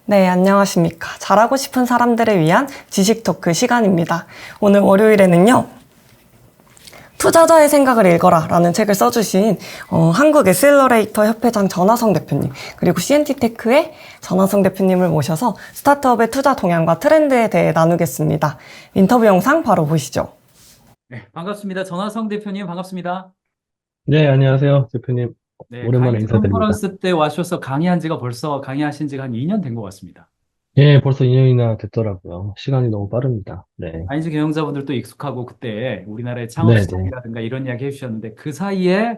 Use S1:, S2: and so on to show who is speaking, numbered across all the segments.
S1: 네, 안녕하십니까. 잘하고 싶은 사람들을 위한 지식 토크 시간입니다. 오늘 월요일에는요, 투자자의 생각을 읽어라 라는 책을 써주신 한국 에셀러레이터 협회장 전하성 대표님, 그리고 CNT테크의 전하성 대표님을 모셔서 스타트업의 투자 동향과 트렌드에 대해 나누겠습니다. 인터뷰 영상 바로 보시죠.
S2: 네, 반갑습니다. 전화성 대표님, 반갑습니다.
S3: 네, 안녕하세요, 대표님.
S2: 네,
S3: 오랜만에
S2: 가이드
S3: 인사드립니다.
S2: 컨퍼런스 때 와주셔서 강의하신 지가 한 2년 된 것 같습니다.
S3: 예, 벌써 2년이나 됐더라고요. 시간이 너무 빠릅니다. 네.
S2: 아이즈 경영자분들도 익숙하고 그때 우리나라의 창업
S3: 네네.
S2: 시장이라든가 이런 이야기 해주셨는데 그 사이에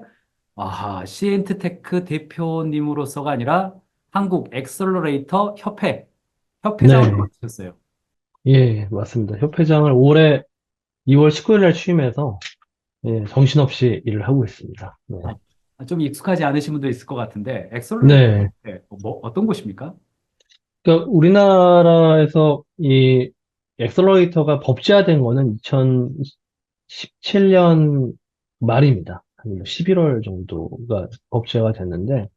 S2: 시엔트테크 대표님으로서가 아니라 한국 엑셀러레이터 협회장으로
S3: 네.
S2: 맡으셨어요.
S3: 예, 맞습니다. 협회장을 올해 2월 19일 날 취임해서, 예, 정신없이 일을 하고 있습니다. 네.
S2: 좀 익숙하지 않으신 분도 있을 것 같은데 엑셀러레이터
S3: 네.
S2: 협회, 어떤 곳입니까?
S3: 그러니까 우리나라에서 이 엑셀러레이터가 법제화된 거는 2017년 말입니다. 한 11월 정도가 법제화가 됐는데,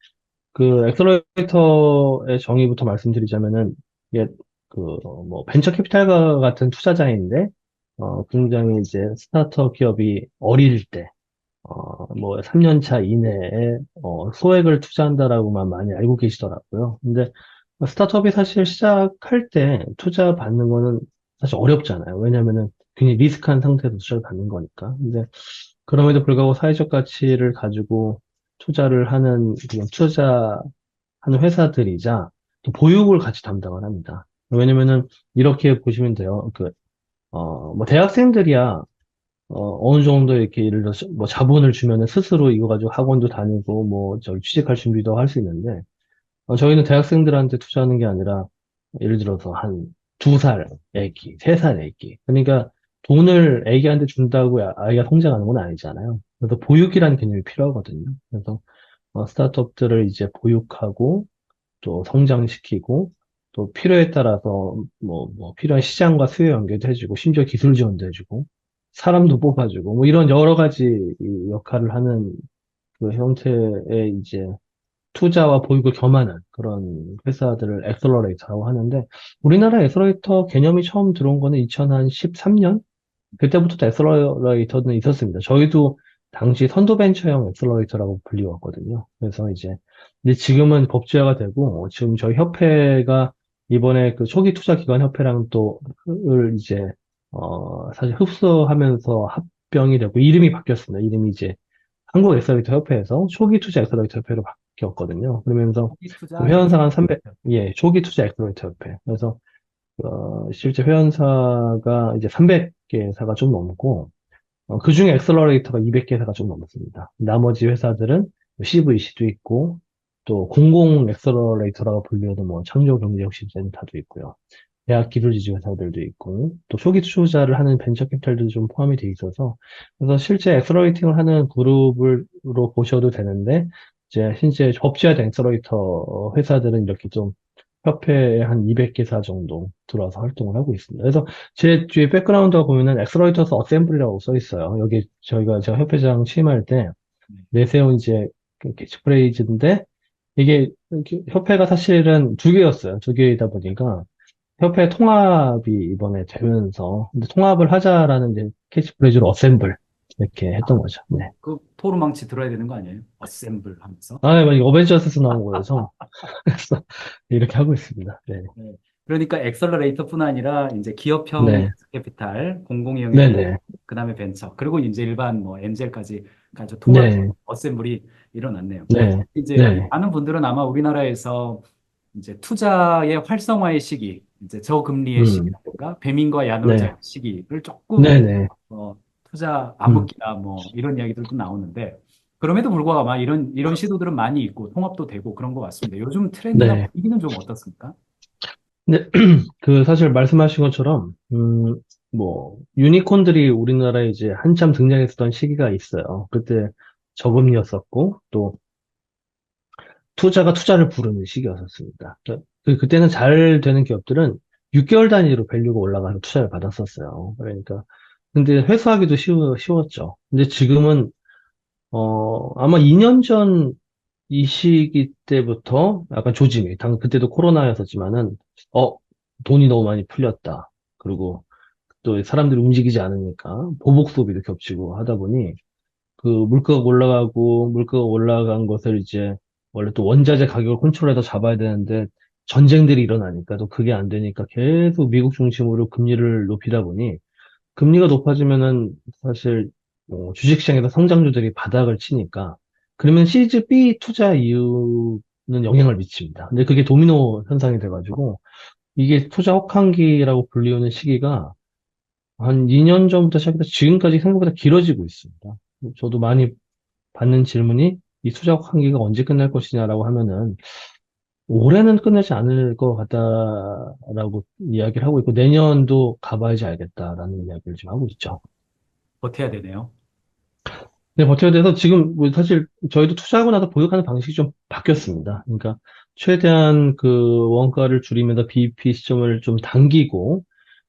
S3: 그 엑셀러레이터의 정의부터 말씀드리자면은 이게 뭐 벤처 캐피탈과 같은 투자자인데 굉장히 이제 스타트업 기업이 어릴 때 뭐 3년 차 이내에 소액을 투자한다라고만 많이 알고 계시더라고요. 근데 스타트업이 사실 시작할 때 투자 받는 거는 사실 어렵잖아요. 왜냐면은 굉장히 리스크한 상태에서 투자를 받는 거니까. 근데 그럼에도 불구하고 사회적 가치를 가지고 투자를 하는 그런 투자하는 회사들이자 또 보육을 같이 담당을 합니다. 왜냐면은 이렇게 보시면 돼요. 뭐 대학생들이야 어느 정도 이렇게 예를 들어서 뭐 자본을 주면은 스스로 이거 가지고 학원도 다니고 뭐 저기 취직할 준비도 할 수 있는데 저희는 대학생들한테 투자하는 게 아니라 예를 들어서 한 2살 애기, 3살 애기. 그러니까 돈을 애기한테 준다고 아이가 성장하는 건 아니잖아요. 그래서 보육이라는 개념이 필요하거든요. 그래서 스타트업들을 이제 보육하고 또 성장시키고 또 필요에 따라서 뭐 필요한 시장과 수요 연계도 해주고 심지어 기술 지원도 해주고 사람도 뽑아주고 뭐 이런 여러 가지 이 역할을 하는 그 형태의 이제 투자와 보육을 겸하는 그런 회사들을 엑셀러레이터라고 하는데 우리나라 엑셀러레이터 개념이 처음 들어온 거는 2013년 그때부터 엑셀러레이터는 있었습니다. 저희도 당시 선도벤처형 엑셀러레이터라고 불리웠거든요. 그래서 이제 근데 지금은 법제화가 되고 지금 저희 협회가 이번에 그 초기 투자 기관 협회랑 또을 이제 사실 흡수하면서 합병이 되고 이름이 바뀌었습니다. 이름이 이제 한국 엑셀러레이터 협회에서 초기 투자 엑셀러레이터 협회로 바뀌었거든요. 그러면서
S2: 초기
S3: 그
S2: 투자
S3: 회원사가 한 300, 예, 초기 투자 엑셀러레이터 협회. 그래서 실제 회원사가 이제 300개사가 좀 넘고, 그중에 엑셀러레이터가 200개사가 좀 넘습니다. 나머지 회사들은 CVC도 있고, 또 공공 엑셀러레이터라고 불리는 뭐 창조경제혁신센터도 있고요. 대학 기술지주 회사들도 있고, 또 초기 투자를 하는 벤처 캐피탈도 좀 포함이 돼 있어서, 그래서 실제 엑셀러레이팅을 하는 그룹으로 보셔도 되는데, 이제 실제 법제화된 엑셀러레이터 회사들은 이렇게 좀 협회에 한 200개사 정도 들어와서 활동을 하고 있습니다. 그래서 제 뒤에 백그라운드가 보면은 엑셀러레이터스 어셈블리라고 써 있어요. 여기 제가 협회장 취임할 때 내세운 이제 그 캐치프레이즈인데 이게 협회가 사실은 2개였어요. 2개이다 보니까 협회 통합이 이번에 되면서 근데 통합을 하자라는 이제 캐치프레이즈로 어셈블 이렇게 했던 거죠. 네.
S2: 그 토르망치 들어야 되는 거 아니에요? 어셈블 하면서.
S3: 아, 네, 어벤져스에서 나온 거여서 그래서 이렇게 하고 있습니다. 네.
S2: 네. 그러니까 엑셀러레이터뿐 아니라 이제 기업형
S3: 네.
S2: 캐피탈, 공공형의
S3: 네네.
S2: 그다음에 벤처, 그리고 이제 일반 뭐 엔젤까지 가지고 통합
S3: 네.
S2: 어셈블이 일어났네요.
S3: 네.
S2: 이제
S3: 네.
S2: 많은 분들은 아마 우리나라에서 이제 투자의 활성화의 시기, 이제 저금리의
S3: 음.
S2: 시기라든가 배민과
S3: 네.
S2: 야놀자의 시기를 조금
S3: 네네.
S2: 투자
S3: 음.
S2: 암흑기다 뭐 이런 이야기들도 나오는데 그럼에도 불구하고 아마 이런 시도들은 많이 있고 통합도 되고 그런 것 같습니다. 요즘 트렌드나
S3: 네.
S2: 분위기는 좀 어떻습니까?
S3: 근데 그 사실 말씀하신 것처럼 뭐 유니콘들이 우리나라에 이제 한참 등장했었던 시기가 있어요. 그때 저금리였었고 또 투자가 투자를 부르는 시기였었습니다. 그때는 잘 되는 기업들은 6개월 단위로 밸류가 올라가서 투자를 받았었어요. 그러니까 근데 회수하기도 쉬웠죠. 근데 지금은 아마 2년 전 이 시기 때부터 약간 조짐이, 그때도 코로나였었지만은, 돈이 너무 많이 풀렸다. 그리고 또 사람들이 움직이지 않으니까 보복 소비도 겹치고 하다 보니 그 물가가 올라간 것을 이제 원래 또 원자재 가격을 컨트롤해서 잡아야 되는데 전쟁들이 일어나니까 또 그게 안 되니까 계속 미국 중심으로 금리를 높이다 보니 금리가 높아지면은 사실 주식시장에서 성장주들이 바닥을 치니까 그러면 시리즈 B 투자 이유는 영향을 미칩니다. 근데 그게 도미노 현상이 돼가지고 이게 투자 혹한기라고 불리우는 시기가 한 2년 전부터 시작해서 지금까지 생각보다 길어지고 있습니다. 저도 많이 받는 질문이 이 투자 혹한기가 언제 끝날 것이냐라고 하면은 올해는 끝나지 않을 것 같다라고 이야기를 하고 있고 내년도 가봐야지 알겠다라는 이야기를 지금 하고 있죠.
S2: 버텨야 되네요.
S3: 네, 버텨야 돼서 지금 뭐 사실 저희도 투자하고 나서 보유하는 방식이 좀 바뀌었습니다. 그러니까 최대한 그 원가를 줄이면서 BEP 시점을 좀 당기고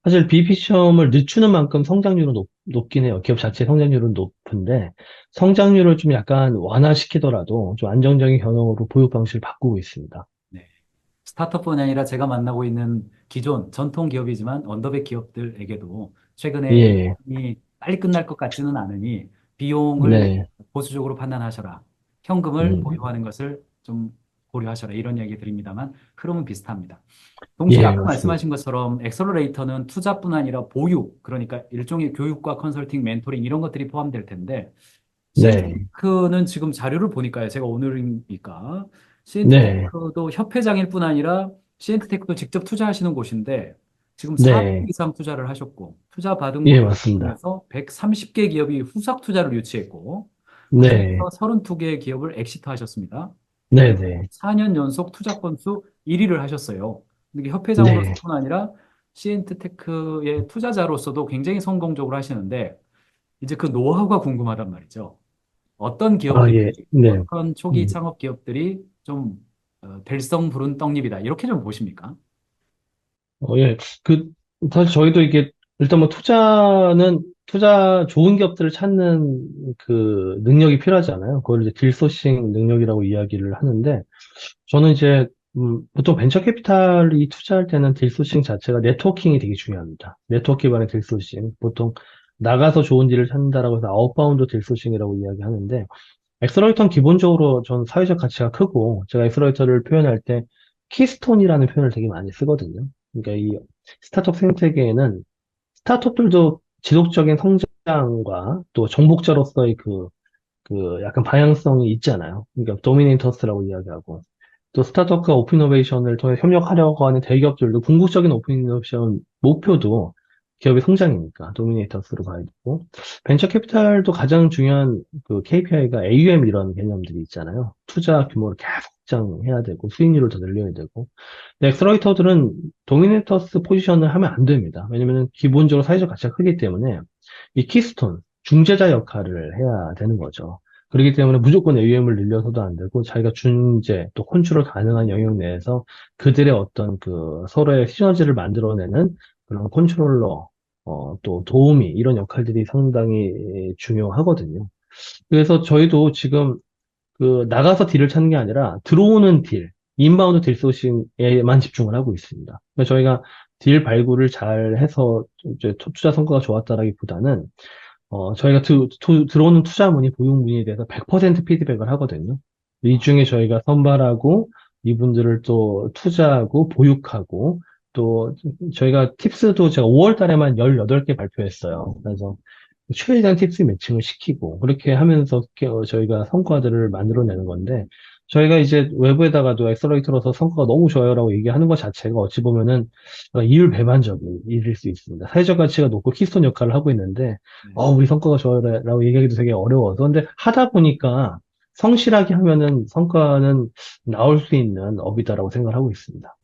S3: 사실 BEP 시점을 늦추는 만큼 성장률은 높긴 해요. 기업 자체 성장률은 높은데 성장률을 좀 약간 완화시키더라도 좀 안정적인 경영으로 보유 방식을 바꾸고 있습니다.
S2: 네. 스타트업뿐 아니라 제가 만나고 있는 기존 전통 기업이지만 언더백 기업들에게도 최근에
S3: 예,
S2: 이 빨리 끝날 것 같지는 않으니 비용을
S3: 네,
S2: 보수적으로 판단하셔라. 현금을
S3: 음,
S2: 보유하는 것을 좀 고려하셔라. 이런 얘기 드립니다만 흐름은 비슷합니다. 동시에
S3: 예,
S2: 아까
S3: 맞습니다.
S2: 말씀하신 것처럼 엑셀러레이터는 투자뿐 아니라 보육, 그러니까 일종의 교육과 컨설팅, 멘토링 이런 것들이 포함될 텐데
S3: 네,
S2: 시엔트테크는 지금 자료를 보니까요. 제가 오늘이니까
S3: 네,
S2: 시엔트테크도 협회장일 뿐 아니라 시엔트테크도 직접 투자하시는 곳인데 지금 400개
S3: 네,
S2: 이상 투자를 하셨고 투자 받은
S3: 예,
S2: 곳
S3: 맞습니다.
S2: 중에서 130개 기업이 후속 투자를 유치했고
S3: 네,
S2: 그중에서 32개 기업을 엑시트 하셨습니다.
S3: 네,
S2: 그리고
S3: 네,
S2: 4년 연속 투자 건수 1위를 하셨어요. 이게
S3: 네,
S2: 협회장으로서뿐 아니라 시엔트테크의 투자자로서도 굉장히 성공적으로 하시는데 이제 그 노하우가 궁금하단 말이죠. 어떤
S3: 아,
S2: 기업들이,
S3: 예, 네.
S2: 어떤 초기
S3: 음.
S2: 창업 기업들이 좀 될성 부른 떡잎이다. 이렇게 좀 보십니까?
S3: 예. 사실 저희도 이게, 일단 뭐 좋은 기업들을 찾는 그 능력이 필요하잖아요. 그걸 이제 딜소싱 능력이라고 이야기를 하는데, 저는 이제, 보통 벤처 캐피탈이 투자할 때는 딜소싱 자체가 네트워킹이 되게 중요합니다. 네트워크 기반의 딜소싱. 보통 나가서 좋은 딜을 찾는다라고 해서 아웃바운드 딜소싱이라고 이야기하는데, 엑셀러이터는 기본적으로 전 사회적 가치가 크고, 제가 엑셀러이터를 표현할 때 키스톤이라는 표현을 되게 많이 쓰거든요. 그러니까 이 스타트업 생태계에는 스타트업들도 지속적인 성장과 또 정복자로서의 그 약간 방향성이 있잖아요. 그러니까 도미네이터스라고 이야기하고, 또 스타트업과 오픈 이노베이션을 통해 협력하려고 하는 대기업들도 궁극적인 오픈 이노베이션 목표도 기업의 성장이니까 도미네이터스로 가야 되고, 벤처 캐피탈도 가장 중요한 그 KPI가 AUM 이런 개념들이 있잖아요. 투자 규모를 계속 확장해야 되고 수익률을 더 늘려야 되고, 근데 엑스플로이터들은 도미네이터스 포지션을 하면 안 됩니다. 왜냐면 기본적으로 사회적 가치가 크기 때문에 이 키스톤 중재자 역할을 해야 되는 거죠. 그렇기 때문에 무조건 AUM을 늘려서도 안 되고 자기가 중재 또 컨트롤 가능한 영역 내에서 그들의 어떤 그 서로의 시너지를 만들어내는 그런 컨트롤러 또 도우미 이런 역할들이 상당히 중요하거든요. 그래서 저희도 지금 그 나가서 딜을 찾는 게 아니라 들어오는 딜, 인바운드 딜 소싱에만 집중을 하고 있습니다. 그래서 저희가 딜 발굴을 잘 해서 이제 투자 성과가 좋았다라기보다는 저희가 들어오는 투자문의, 보유문의에 대해서 100% 피드백을 하거든요. 이 중에 저희가 선발하고, 이분들을 또 투자하고, 보육하고, 또 저희가 팁스도 제가 5월 달에만 18개 발표했어요. 그래서 최대한 팁스 매칭을 시키고, 그렇게 하면서 저희가 성과들을 만들어내는 건데, 저희가 이제 외부에다가도 엑셀러이터로서 성과가 너무 좋아요라고 얘기하는 것 자체가 어찌 보면은 이율배반적인 일일 수 있습니다. 사회적 가치가 높고 키스톤 역할을 하고 있는데,
S2: 네.
S3: 우리 성과가 좋아요라고 얘기하기도 되게 어려워서. 근데 하다 보니까 성실하게 하면은 성과는 나올 수 있는 업이다라고 생각을 하고 있습니다.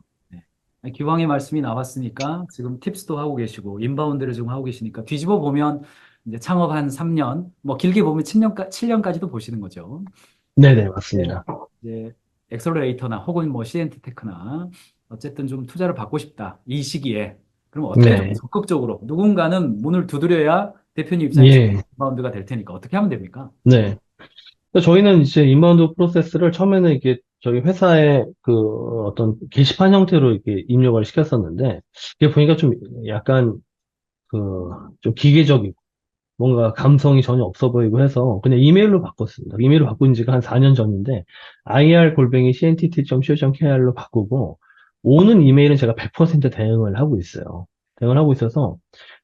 S2: 네. 기왕의 말씀이 나왔으니까 지금 팁스도 하고 계시고 인바운드를 지금 하고 계시니까 뒤집어 보면 이제 창업 한 3년, 뭐 길게 보면 7년까지도 보시는 거죠.
S3: 네네,
S2: 네.
S3: 맞습니다.
S2: 이제 엑셀러레이터나 혹은 뭐 CNT테크나 어쨌든 좀 투자를 받고 싶다. 이 시기에. 그럼 어떻게 좀
S3: 네.
S2: 적극적으로 누군가는 문을 두드려야 대표님 입장에서
S3: 예,
S2: 인바운드가 될 테니까 어떻게 하면 됩니까?
S3: 네. 저희는 이제 인바운드 프로세스를 처음에는 이게 저희 회사의 그 어떤 게시판 형태로 이렇게 입력을 시켰었는데, 이게 보니까 좀 약간 그, 좀 기계적이고, 뭔가 감성이 전혀 없어 보이고 해서 그냥 이메일로 바꿨습니다. 이메일로 바꾼 지가 한 4년 전인데, ir@cntt.co.kr로 바꾸고, 오는 이메일은 제가 100% 대응을 하고 있어요. 대응을 하고 있어서,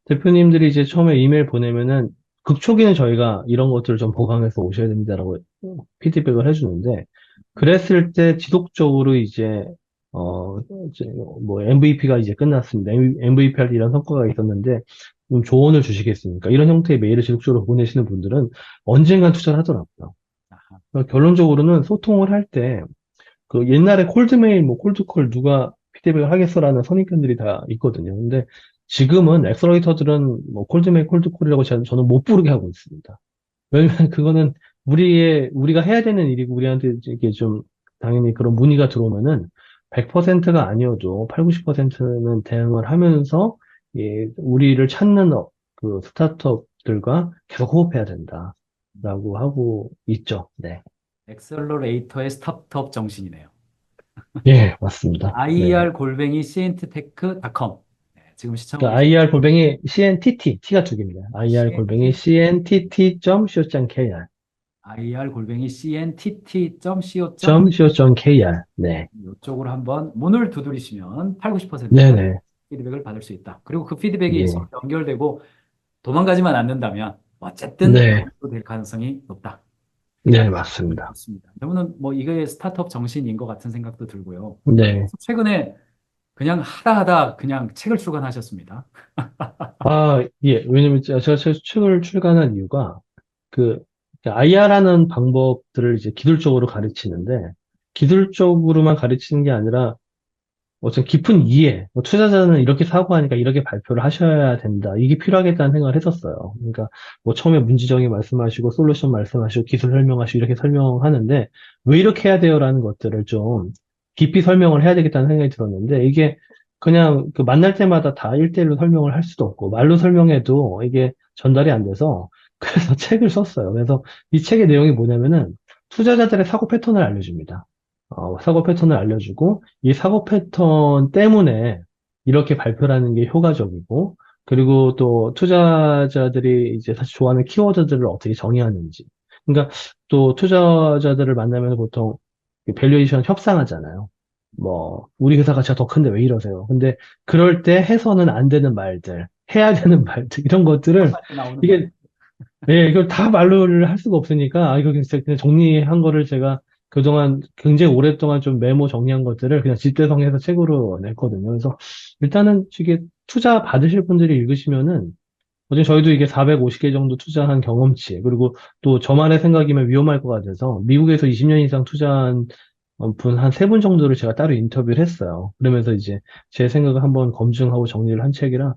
S3: 대표님들이 이제 처음에 이메일 보내면은 극초기는 저희가 이런 것들을 좀 보강해서 오셔야 됩니다라고 피드백을 해주는데 그랬을 때 지속적으로 이제 뭐 MVP가 이제 끝났습니다. MVP 할 때 이런 성과가 있었는데 조언을 주시겠습니까? 이런 형태의 메일을 지속적으로 보내시는 분들은 언젠간 투자를 하더라고요.
S2: 아하.
S3: 그러니까 결론적으로는 소통을 할 때 그 옛날에 콜드메일, 뭐 콜드콜 누가 피드백을 하겠어라는 선입견들이 다 있거든요. 근데 지금은 엑셀러이터들은 뭐 콜드메일, 콜드콜이라고 저는 못 부르게 하고 있습니다. 왜냐면 그거는 우리가 해야 되는 일이고 우리한테 이게 좀 당연히 그런 문의가 들어오면은 100%가 아니어도 8, 90%는 대응을 하면서 우리를 찾는 그 스타트업들과 계속 호흡해야 된다라고 하고 있죠. 네.
S2: 엑셀러레이터의 스타트업 정신이네요.
S3: 예, 맞습니다. 네.
S2: ir-cntech.com. 네, 지금 시청하고
S3: 그러니까
S2: 계신
S3: ir cntt, t가 두 개입니다. ir
S2: CNT,
S3: cntt.co.kr,
S2: ir-cntt.co.kr
S3: .co.kr. 네.
S2: 이쪽으로 한번 문을 두드리시면 8, 90%는
S3: 네네.
S2: 피드백을 받을 수 있다. 그리고 그 피드백이
S3: 예.
S2: 서로 연결되고 도망가지만 않는다면 어쨌든
S3: 네.
S2: 될 가능성이 높다.
S3: 네, 맞습니다.
S2: 좋습니다. 저는 뭐 이게 스타트업 정신인 것 같은 생각도 들고요.
S3: 네.
S2: 최근에 그냥 하다 그냥 책을 출간하셨습니다.
S3: 아, 예. 왜냐면 제가 책을 출간한 이유가 그 IR하는 방법들을 이제 기술적으로 가르치는데 기술적으로만 가르치는 게 아니라 어떤 깊은 이해, 뭐 투자자는 이렇게 사고하니까 이렇게 발표를 하셔야 된다. 이게 필요하겠다는 생각을 했었어요. 그러니까 뭐 처음에 문지정의 말씀하시고 솔루션 말씀하시고 기술 설명하시고 이렇게 설명하는데 왜 이렇게 해야 돼요라는 것들을 좀 깊이 설명을 해야 되겠다는 생각이 들었는데 이게 그냥 그 만날 때마다 다 1대1로 설명을 할 수도 없고 말로 설명해도 이게 전달이 안 돼서 그래서 책을 썼어요. 그래서 이 책의 내용이 뭐냐면은 투자자들의 사고 패턴을 알려줍니다. 사고 패턴을 알려주고 이 사고 패턴 때문에 이렇게 발표하는 게 효과적이고 그리고 또 투자자들이 이제 사실 좋아하는 키워드들을 어떻게 정의하는지 그러니까 또 투자자들을 만나면 보통 밸류에이션 협상하잖아요. 뭐 우리 회사 가치가 더 큰데 왜 이러세요? 근데 그럴 때 해서는 안 되는 말들, 해야 되는 말들 이런 것들을
S2: 나오는 말.
S3: 이게 네, 이걸 다 말로를 할 수가 없으니까, 이거 진짜 그냥 정리한 거를 제가 그동안 굉장히 오랫동안 좀 메모 정리한 것들을 그냥 집대성해서 책으로 냈거든요. 그래서 일단은 이게 투자 받으실 분들이 읽으시면은, 어제 저희도 이게 450개 정도 투자한 경험치, 그리고 또 저만의 생각이면 위험할 것 같아서 미국에서 20년 이상 투자한 분 한 세 분 정도를 제가 따로 인터뷰를 했어요. 그러면서 이제 제 생각을 한번 검증하고 정리를 한 책이라,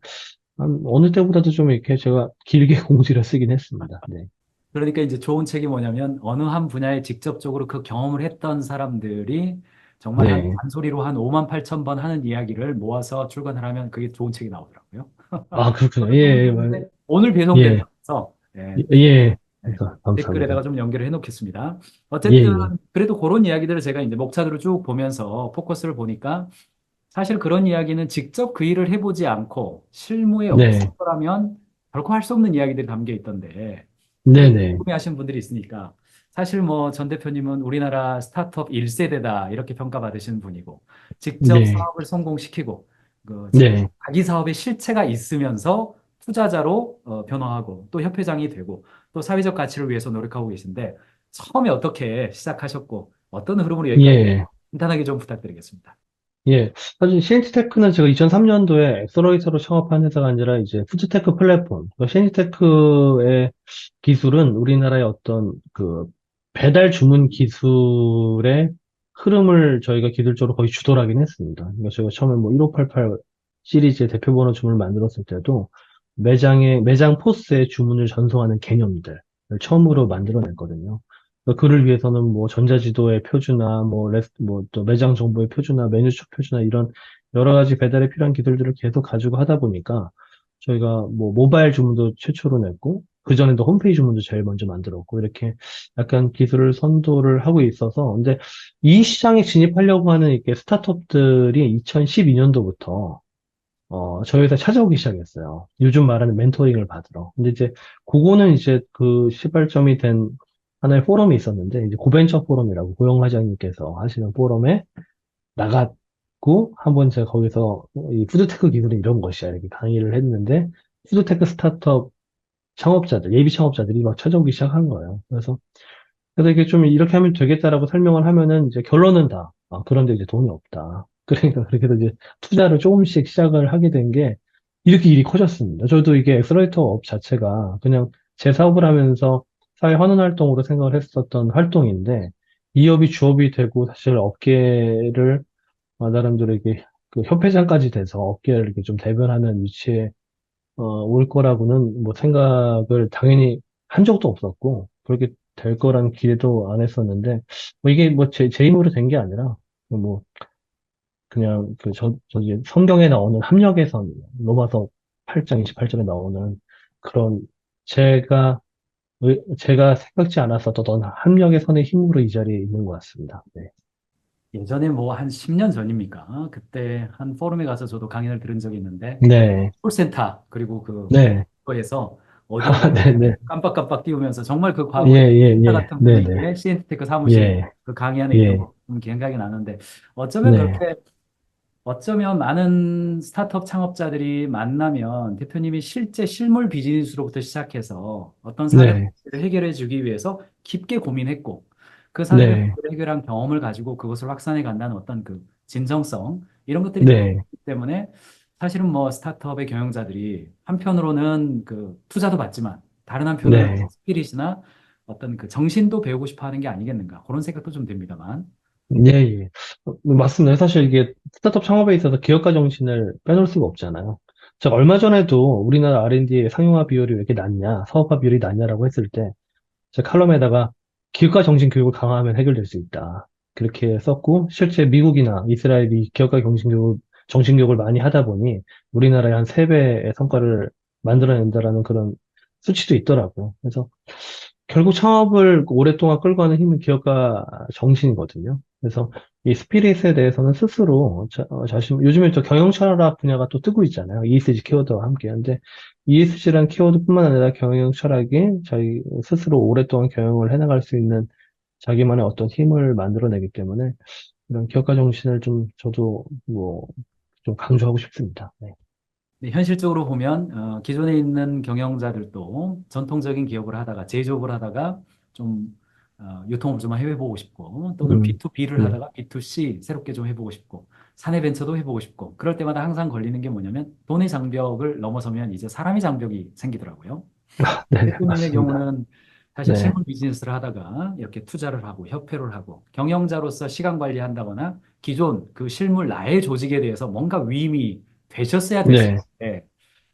S3: 어느 때보다도 좀 이렇게 제가 길게 공지를 쓰긴 했습니다. 네.
S2: 그러니까 이제 좋은 책이 뭐냐면 어느 한 분야에 직접적으로 그 경험을 했던 사람들이 정말 한
S3: 네.
S2: 잔소리로 한 5만 8천 번 하는 이야기를 모아서 출간을 하면 그게 좋은 책이 나오더라고요.
S3: 아, 그렇군요.
S2: 저도 좀
S3: 예,
S2: 했는데 오늘
S3: 예,
S2: 배송된다면서 예,
S3: 예.
S2: 네,
S3: 감사합니다.
S2: 댓글에다가 좀 연결을 해놓겠습니다.
S3: 예,
S2: 어쨌든
S3: 예.
S2: 그래도 그런 이야기들을 제가 이제 목차들을 쭉 보면서 포커스를 보니까 사실 그런 이야기는 직접 그 일을 해보지 않고 실무에 없을
S3: 네,
S2: 거라면 결코 할 수 없는 이야기들이 담겨 있던데 그래도
S3: 네네.
S2: 궁금해하시는 분들이 있으니까 사실 뭐 전 대표님은 우리나라 스타트업 1세대다 이렇게 평가받으시는 분이고 직접
S3: 네,
S2: 사업을 성공시키고 그
S3: 네,
S2: 자기 사업의 실체가 있으면서 투자자로 변화하고 또 협회장이 되고 또 사회적 가치를 위해서 노력하고 계신데 처음에 어떻게 시작하셨고 어떤 흐름으로 여기까지
S3: 예,
S2: 간단하게 좀 부탁드리겠습니다.
S3: 예. 사실 CNT테크는 제가 2003년도에 엑셀러이터로 창업한 회사가 아니라 이제 푸드테크 플랫폼. CNT테크의 기술은 우리나라의 어떤 그 배달 주문 기술의 흐름을 저희가 기술적으로 거의 주도를 하긴 했습니다. 그러니까 저희가 처음에 뭐 1588 시리즈의 대표번호 주문을 만들었을 때도 매장 포스에 주문을 전송하는 개념들을 처음으로 만들어냈거든요. 그를 위해서는 뭐 전자지도의 표준화, 또 매장 정보의 표준화, 메뉴축 표준화 이런 여러 가지 배달에 필요한 기술들을 계속 가지고 하다 보니까 저희가 뭐 모바일 주문도 최초로 냈고 그전에도 홈페이지 주문도 제일 먼저 만들었고, 이렇게 약간 기술을 선도를 하고 있어서, 근데 이 시장에 진입하려고 하는 이렇게 스타트업들이 2012년도부터 저희 회사 찾아오기 시작했어요. 요즘 말하는 멘토링을 받으러. 근데 이제, 그거는 이제 그 시발점이 된 하나의 포럼이 있었는데, 이제 고벤처 포럼이라고 고영 과장님께서 하시는 포럼에 나갔고, 한번 제가 거기서 이 푸드테크 기술은 이런 것이야. 이렇게 강의를 했는데, 푸드테크 스타트업 창업자들, 예비 창업자들이 막 찾아오기 시작한 거예요. 그래서 이게 좀 이렇게 하면 되겠다라고 설명을 하면은 이제 결론은 다, 그런데 이제 돈이 없다. 그러니까 그렇게 해서 이제 투자를 조금씩 시작을 하게 된 게 이렇게 일이 커졌습니다. 저도 이게 엑셀러이터 업 자체가 그냥 제 사업을 하면서 사회 환원 활동으로 생각을 했었던 활동인데 이 업이 주업이 되고 사실 업계를 나름대로 이게 그 협회장까지 돼서 업계를 이렇게 좀 대변하는 위치에 올 거라고는 뭐 생각을 당연히 한 적도 없었고, 그렇게 될 거란 기대도 안 했었는데, 뭐 이게 뭐 제 힘으로 된 게 아니라, 뭐 그냥 저기 성경에 나오는 합력의 선, 로마서 8장 28절에 나오는 그런 제가, 제가 생각지 않았었던 합력의 선의 힘으로 이 자리에 있는 것 같습니다. 네.
S2: 예전에 뭐 한 10년 전입니까? 그때 한 포럼에 가서 저도 강연을 들은 적이 있는데
S3: 네.
S2: 콜센터 그리고 그
S3: 네.
S2: 거에서 어디 어디
S3: 네. 네.
S2: 깜빡깜빡 띄우면서 정말 그
S3: 예,
S2: 과거에
S3: 예,
S2: 콜센터
S3: 예.
S2: 같은
S3: 네, 네.
S2: 분위기의 시엔티테크 사무실
S3: 예,
S2: 그 강의 안에 있던
S3: 예.
S2: 거 기억이 나는데 어쩌면
S3: 네.
S2: 그렇게 어쩌면 많은 스타트업 창업자들이 만나면 대표님이 실제 실물 비즈니스로부터 시작해서 어떤 사회
S3: 네.
S2: 문제를 해결해 주기 위해서 깊게 고민했고 그 사회를
S3: 네.
S2: 해결한 경험을 가지고 그것을 확산해 간다는 어떤 그 진정성 이런 것들이 다
S3: 네.
S2: 있기 때문에 사실은 뭐 스타트업의 경영자들이 한편으로는 그 투자도 받지만 다른 한편으로는
S3: 네.
S2: 스피릿이나 어떤 그 정신도 배우고 싶어 하는 게 아니겠는가 그런 생각도 좀 듭니다만.
S3: 예, 예. 맞습니다. 사실 이게 스타트업 창업에 있어서 기업가 정신을 빼놓을 수가 없잖아요. 제가 얼마 전에도 우리나라 R&D의 상용화 비율이 왜 이렇게 낮냐, 사업화 비율이 낮냐라고 했을 때, 제 칼럼에다가 기업가 정신 교육을 강화하면 해결될 수 있다. 그렇게 썼고, 실제 미국이나 이스라엘이 기업가 정신 교육을 많이 하다 보니 우리나라의 한 3배의 성과를 만들어낸다라는 그런 수치도 있더라고요. 그래서 결국 창업을 오랫동안 끌고 가는 힘은 기업가 정신이거든요. 그래서 이 스피릿에 대해서는 스스로 요즘에 또 경영 철학 분야가 또 뜨고 있잖아요. ESG 키워드와 함께. 근데 ESG란 키워드뿐만 아니라 경영 철학이 자기 스스로 오랫동안 경영을 해나갈 수 있는 자기만의 어떤 힘을 만들어내기 때문에 이런 기업가 정신을 좀 저도 뭐 좀 강조하고 싶습니다. 네.
S2: 네, 현실적으로 보면 기존에 있는 경영자들도 전통적인 기업을 하다가 제조업을 하다가 좀 유통을 좀 해보고 싶고 또는
S3: 음,
S2: B2B를
S3: 네.
S2: 하다가 B2C 새롭게 좀 해보고 싶고 사내 벤처도 해보고 싶고 그럴 때마다 항상 걸리는 게 뭐냐면 돈의 장벽을 넘어서면 이제 사람의 장벽이 생기더라고요.
S3: 네,
S2: 대표님의
S3: 맞습니다.
S2: 경우는 사실
S3: 네.
S2: 실물 비즈니스를 하다가 이렇게 투자를 하고 협회를 하고 경영자로서 시간 관리한다거나 기존 그 실물 나의 조직에 대해서 뭔가 위임이 되셨어야 됐을
S3: 네.
S2: 때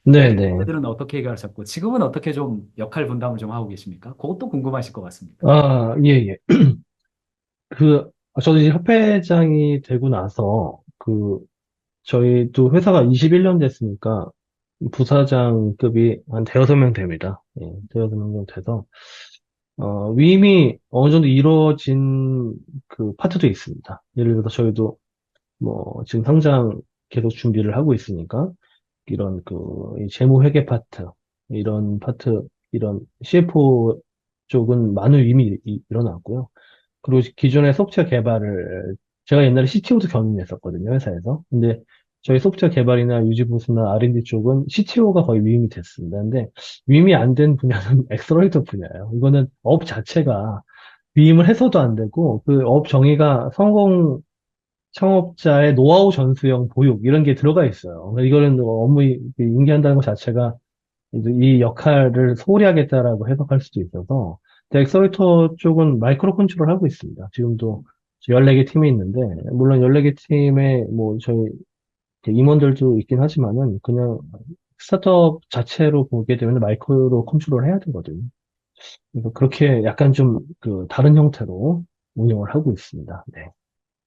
S3: 네, 네.
S2: 그때들은 어떻게 해결하셨고 지금은 어떻게 좀 역할 분담을 좀 하고 계십니까? 그것도 궁금하실 것 같습니다.
S3: 예, 예. 저도 이제 협회장이 되고 나서, 저희도 회사가 21년 됐으니까, 부사장급이 한 대여섯 명 됩니다. 예, 대여섯 명 정도 돼서, 위임이 어느 정도 이루어진 그 파트도 있습니다. 예를 들어서 저희도 뭐, 지금 상장 계속 준비를 하고 있으니까, 이런 이 재무회계 파트, 이런 파트, 이런 CFO 쪽은 많은 위임이 일어났고요. 그리고 기존의 소프트웨어 개발을 제가 옛날에 CTO도 경험했었거든요, 회사에서. 근데 저희 소프트웨어 개발이나 유지보수나 R&D 쪽은 CTO가 거의 위임이 됐습니다. 근데 위임이 안 된 분야는 엑셀러이터 분야예요. 이거는 업 자체가 위임을 해서도 안 되고 그 업 정의가 성공 창업자의 노하우 전수형 보육 이런 게 들어가 있어요. 그러니까 이거는 업무 인계한다는 것 자체가 이제 이 역할을 소홀히 하겠다라고 해석할 수도 있어서, 근데 엑셀레이터 쪽은 마이크로 컨트롤 하고 있습니다. 지금도 14개 팀이 있는데, 물론 14개 팀에 뭐 저희 임원들도 있긴 하지만은, 그냥 스타트업 자체로 보게 되면 마이크로 컨트롤 해야 되거든요. 그래서 그렇게 약간 좀 다른 형태로 운영을 하고 있습니다. 네.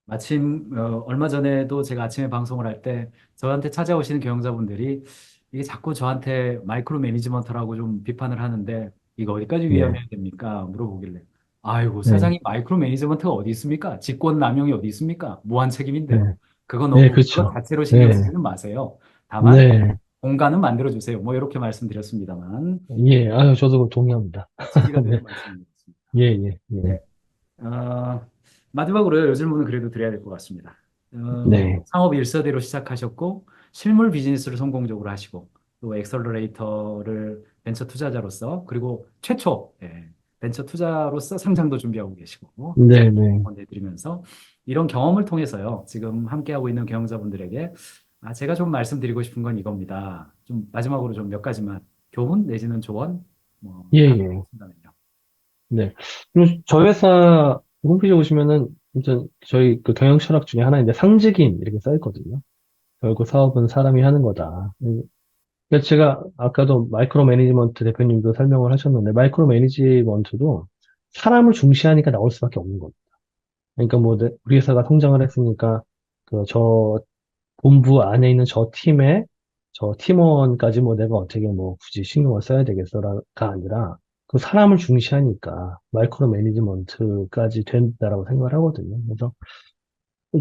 S2: 마침 얼마 전에도 제가 아침에 방송을 할 때 저한테 찾아오시는 경영자분들이 이게 자꾸 저한테 마이크로 매니지먼트라고 좀 비판을 하는데 이거 어디까지
S3: 네,
S2: 위험해야 됩니까? 물어보길래 아이고
S3: 네,
S2: 세상에 마이크로 매니지먼트가 어디 있습니까? 직권 남용이 어디 있습니까? 무한 책임인데요.
S3: 네,
S2: 그거
S3: 네,
S2: 너무 그거
S3: 그렇죠.
S2: 자체로 신경
S3: 네,
S2: 쓰지는 마세요. 다만
S3: 네,
S2: 공간은 만들어 주세요. 뭐 이렇게 말씀드렸습니다만
S3: 예, 아유, 저도 동의합니다.
S2: 지지가
S3: 네,
S2: 되는 말씀이었습니다.
S3: 예, 예, 예,
S2: 네. 어, 마지막으로 요 질문은 그래도 드려야 될 것 같습니다.
S3: 네,
S2: 창업 일서대로 시작하셨고 실물 비즈니스를 성공적으로 하시고 또 엑셀러레이터를 벤처 투자자로서 그리고 최초 벤처 투자로서 상장도 준비하고 계시고
S3: 네, 네,
S2: 내드리면서 이런 경험을 통해서요. 지금 함께하고 있는 경영자분들에게 제가 좀 말씀드리고 싶은 건 이겁니다. 좀 마지막으로 좀 몇 가지만 교훈 내지는 조언 뭐
S3: 예,
S2: 하나
S3: 예,
S2: 있다면요.
S3: 네. 그리고 저희 회사 홈페이지 보시면은, 진짜 저희 그 경영 철학 중에 하나인데, 상직인 이렇게 써 있거든요. 결국 사업은 사람이 하는 거다. 그러니까 제가 아까도 마이크로 매니지먼트 대표님도 설명을 하셨는데, 마이크로 매니지먼트도 사람을 중시하니까 나올 수밖에 없는 겁니다. 그러니까 뭐, 우리 회사가 성장을 했으니까, 저 본부 안에 있는 저 팀에, 저 팀원까지 뭐 내가 어떻게 뭐 굳이 신경을 써야 되겠어가 아니라, 그 사람을 중시하니까 마이크로 매니지먼트까지 된다라고 생각을 하거든요. 그래서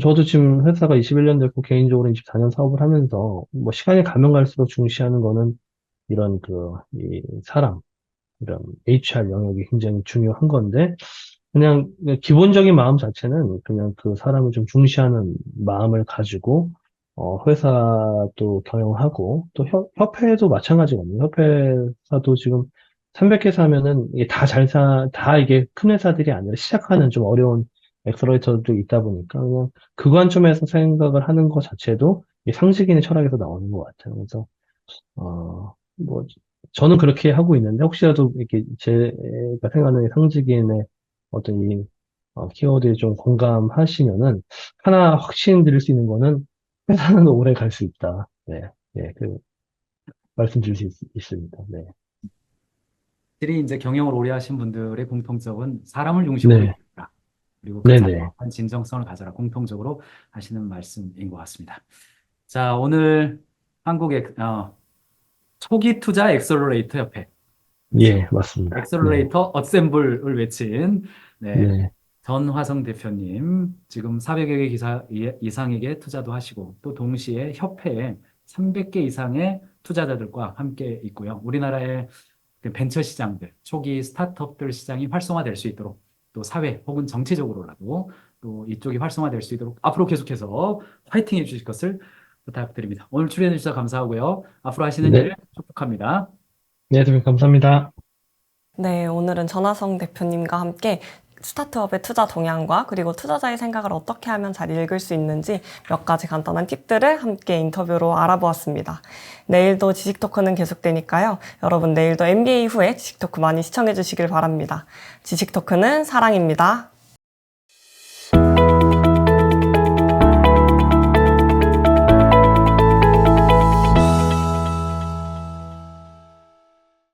S3: 저도 지금 회사가 21년 됐고 개인적으로 24년 사업을 하면서 뭐 시간이 가면 갈수록 중시하는 거는 이런 이 사람, 이런 HR 영역이 굉장히 중요한 건데, 그냥 기본적인 마음 자체는 그냥 그 사람을 좀 중시하는 마음을 가지고, 회사도 경영하고, 또 협회도 마찬가지거든요. 협회사도 지금 300개 사면은 이게 다 이게 큰 회사들이 아니라 시작하는 좀 어려운 엑셀러레이터도 있다 보니까 그냥 그 관점에서 생각을 하는 것 자체도 이 상식인의 철학에서 나오는 것 같아요. 그래서 뭐, 저는 그렇게 하고 있는데, 혹시라도 이렇게 제가 생각하는 상직인의 어떤 키워드에 좀 공감하시면은, 하나 확신 드릴 수 있는 거는, 회사는 오래 갈 수 있다. 네, 네, 말씀드릴 수 있습니다. 네,
S2: 확실히 이제 경영을 오래 하신 분들의 공통점은 사람을 중심으로
S3: 네,
S2: 이끌라. 그리고 그
S3: 네,
S2: 자리에
S3: 네,
S2: 한 진정성을 가져라. 공통적으로 하시는 말씀인 것 같습니다. 자, 오늘 한국의 초기 투자 엑셀러레이터 협회, 그렇죠?
S3: 예, 맞습니다. 네,
S2: 엑셀러레이터 어셈블을 외친 네,
S3: 네,
S2: 전화성 대표님, 지금 400여 개 기사 이상에게 투자도 하시고 또 동시에 협회에 300개 이상의 투자자들과 함께 있고요. 우리나라의 그 벤처 시장들, 초기 스타트업들 시장이 활성화될 수 있도록 또 사회 혹은 정치적으로라도 또 이쪽이 활성화될 수 있도록 앞으로 계속해서 화이팅 해주실 것을 부탁드립니다. 오늘 출연해 주셔서 감사하고요. 앞으로 하시는
S3: 네,
S2: 일 축복합니다.
S3: 네, 대표님 감사합니다.
S1: 네, 오늘은 전하성 대표님과 함께 스타트업의 투자 동향과 그리고 투자자의 생각을 어떻게 하면 잘 읽을 수 있는지 몇 가지 간단한 팁들을 함께 인터뷰로 알아보았습니다. 내일도 지식 토크는 계속되니까요. 여러분 내일도 MBA 후에 지식 토크 많이 시청해 주시길 바랍니다. 지식 토크는 사랑입니다.